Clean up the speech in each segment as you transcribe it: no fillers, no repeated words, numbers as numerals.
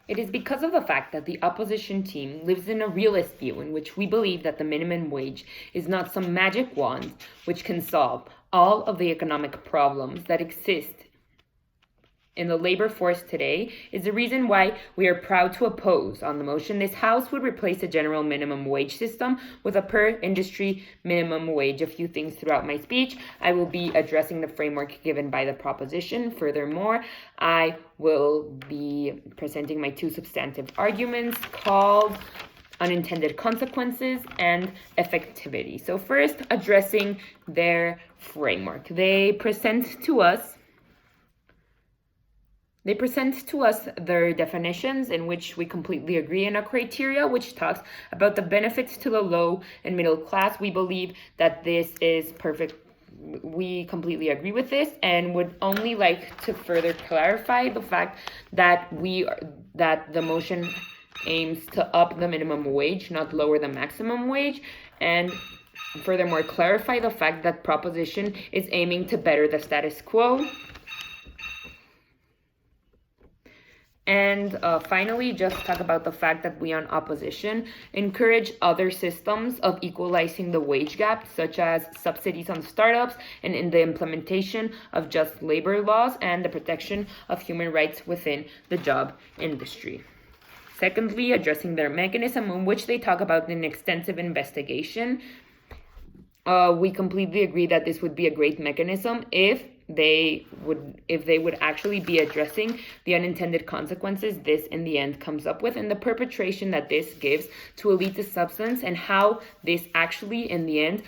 It is because of the fact that the opposition team lives in a realist view in which we believe that the minimum wage is not some magic wand which can solve all of the economic problems that exist in the labor force today is the reason why we are proud to oppose on the motion this House would replace a general minimum wage system with a per industry minimum wage. A few things throughout my speech. I will be addressing the framework given by the proposition. Furthermore, I will be presenting my two substantive arguments called unintended consequences and effectivity. So first, addressing their framework. They present to us their definitions, in which we completely agree, and a criteria which talks about the benefits to the low and middle class. We believe that this is perfect. We completely agree with this and would only like to further clarify the fact that the motion aims to up the minimum wage, not lower the maximum wage, and furthermore clarify the fact that proposition is aiming to better the status quo. And finally, just talk about the fact that we on opposition encourage other systems of equalizing the wage gap, such as subsidies on startups and in the implementation of just labor laws and the protection of human rights within the job industry. Secondly, addressing their mechanism in which they talk about an extensive investigation. We completely agree that this would be a great mechanism if they would actually be addressing the unintended consequences this in the end comes up with, and the perpetration that this gives to elitist substance, and how this actually in the end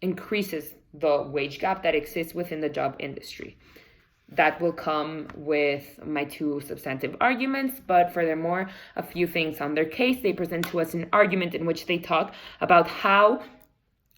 increases the wage gap that exists within the job industry. That will come with my two substantive arguments, but furthermore, a few things on their case. They present to us an argument in which they talk about how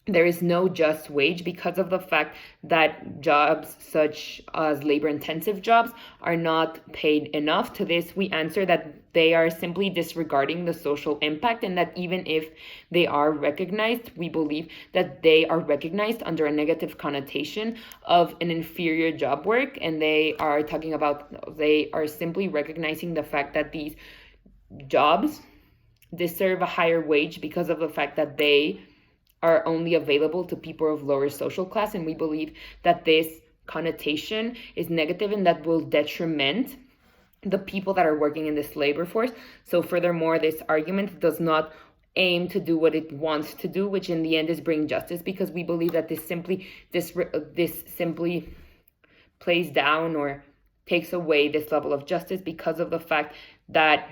there is no just wage because of the fact that jobs such as labor-intensive jobs are not paid enough. To this, we answer that they are simply disregarding the social impact, and that even if they are recognized, we believe that they are recognized under a negative connotation of an inferior job work, and they are simply recognizing the fact that these jobs deserve a higher wage because of the fact that they are only available to people of lower social class, and we believe that this connotation is negative and that will detriment the people that are working in this labor force. So furthermore, this argument does not aim to do what it wants to do, which in the end is bring justice, because we believe that this simply plays down or takes away this level of justice because of the fact that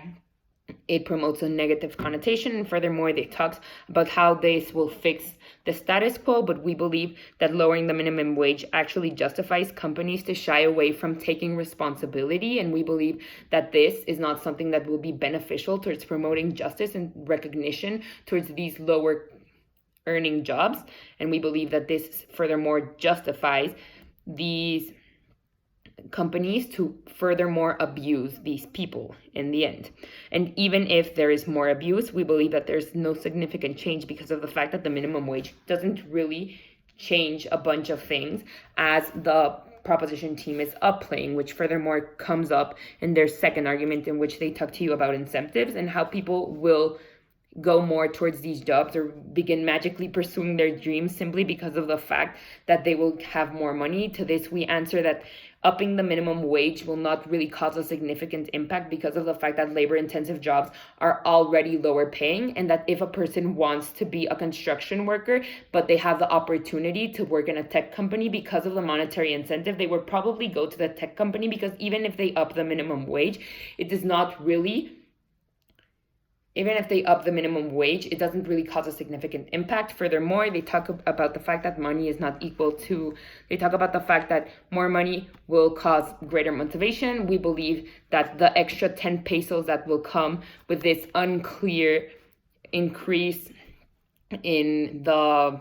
it promotes a negative connotation. And furthermore, they talks about how this will fix the status quo, but we believe that lowering the minimum wage actually justifies companies to shy away from taking responsibility, and we believe that this is not something that will be beneficial towards promoting justice and recognition towards these lower earning jobs, and we believe that this furthermore justifies these companies to furthermore abuse these people in the end. And even if there is more abuse, we believe that there's no significant change because of the fact that the minimum wage doesn't really change a bunch of things as the proposition team is upplaying, which furthermore comes up in their second argument, in which they talk to you about incentives and how people will go more towards these jobs or begin magically pursuing their dreams simply because of the fact that they will have more money. To this, we answer that upping the minimum wage will not really cause a significant impact because of the fact that labor-intensive jobs are already lower paying, and that if a person wants to be a construction worker, but they have the opportunity to work in a tech company because of the monetary incentive, they would probably go to the tech company, because even if they up the minimum wage, it does not really Even if they up the minimum wage, it doesn't really cause a significant impact. Furthermore, they talk about the fact that money is not equal to, they talk about the fact that more money will cause greater motivation. We believe that the extra 10 pesos that will come with this unclear increase in the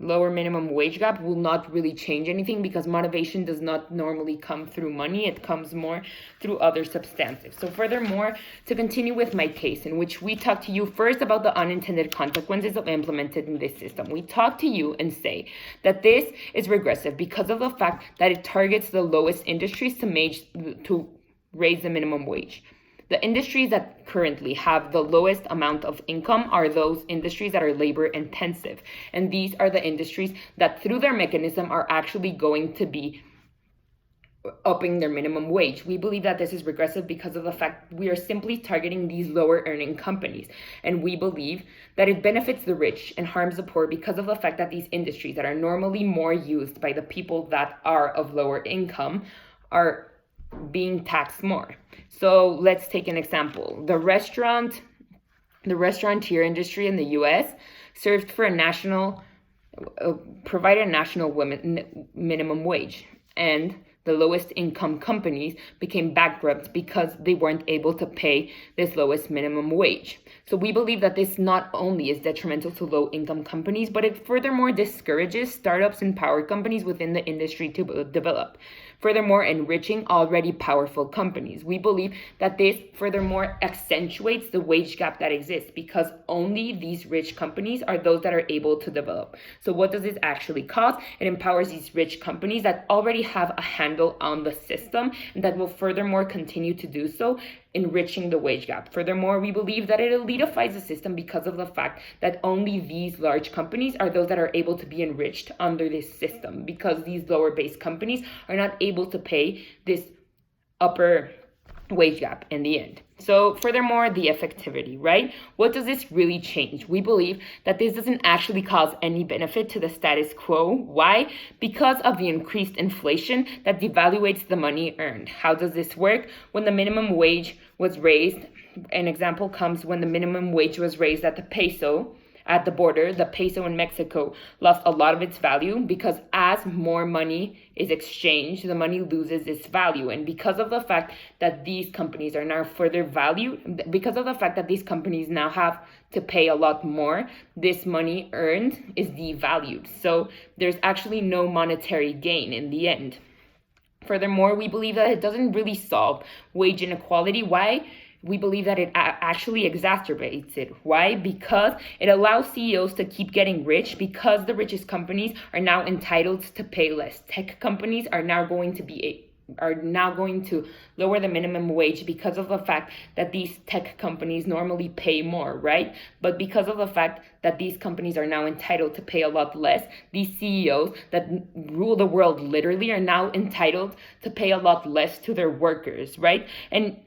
lower minimum wage gap will not really change anything, because motivation does not normally come through money. It comes more through other substantives. So furthermore, to continue with my case, in which we talk to you first about the unintended consequences of implementing this system. We talk to you and say that this is regressive because of the fact that it targets the lowest industries to raise the minimum wage. The industries that currently have the lowest amount of income are those industries that are labor intensive. And these are the industries that through their mechanism are actually going to be upping their minimum wage. We believe that this is regressive because of the fact we are simply targeting these lower earning companies. And we believe that it benefits the rich and harms the poor because of the fact that these industries that are normally more used by the people that are of lower income are being taxed more. So let's take an example. The restaurateur industry in the US served for provided a national minimum wage, and the lowest income companies became bankrupt because they weren't able to pay this lowest minimum wage. So we believe that this not only is detrimental to low income companies, but it furthermore discourages startups and power companies within the industry to develop, furthermore enriching already powerful companies. We believe that this furthermore accentuates the wage gap that exists because only these rich companies are those that are able to develop. So what does this actually cause? It empowers these rich companies that already have a handle on the system and that will furthermore continue to do so, enriching the wage gap. Furthermore, we believe that it elidifies the system because of the fact that only these large companies are those that are able to be enriched under this system, because these lower based companies are not able to pay this upper wage gap in the end. So furthermore, the effectivity, right? What does this really change? We believe that this doesn't actually cause any benefit to the status quo. Why? Because of the increased inflation that devaluates the money earned. How does this work? When the minimum wage was raised, an example comes when the minimum wage was raised at the peso, at the border, the peso in Mexico lost a lot of its value because as more money is exchanged, the money loses its value. And because of the fact that these companies are now further valued, because of the fact that these companies now have to pay a lot more, this money earned is devalued. So there's actually no monetary gain in the end. Furthermore, we believe that it doesn't really solve wage inequality. Why? We believe that it actually exacerbates it. Why? Because it allows CEOs to keep getting rich because the richest companies are now entitled to pay less. Tech companies are now going to lower the minimum wage because of the fact that these tech companies normally pay more, right? But because of the fact that these companies are now entitled to pay a lot less, these CEOs that rule the world literally are now entitled to pay a lot less to their workers, right? And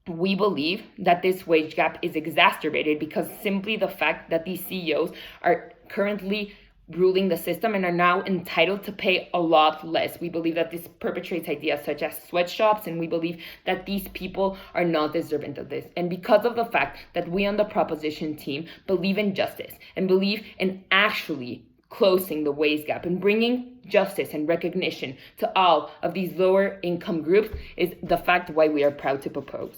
we believe that this wage gap is exacerbated because simply the fact that these CEOs are currently ruling the system and are now entitled to pay a lot less. We believe that this perpetrates ideas such as sweatshops, and we believe that these people are not deserving of this. And because of the fact that we on the proposition team believe in justice and believe in actually closing the wage gap and bringing justice and recognition to all of these lower income groups is the fact why we are proud to propose.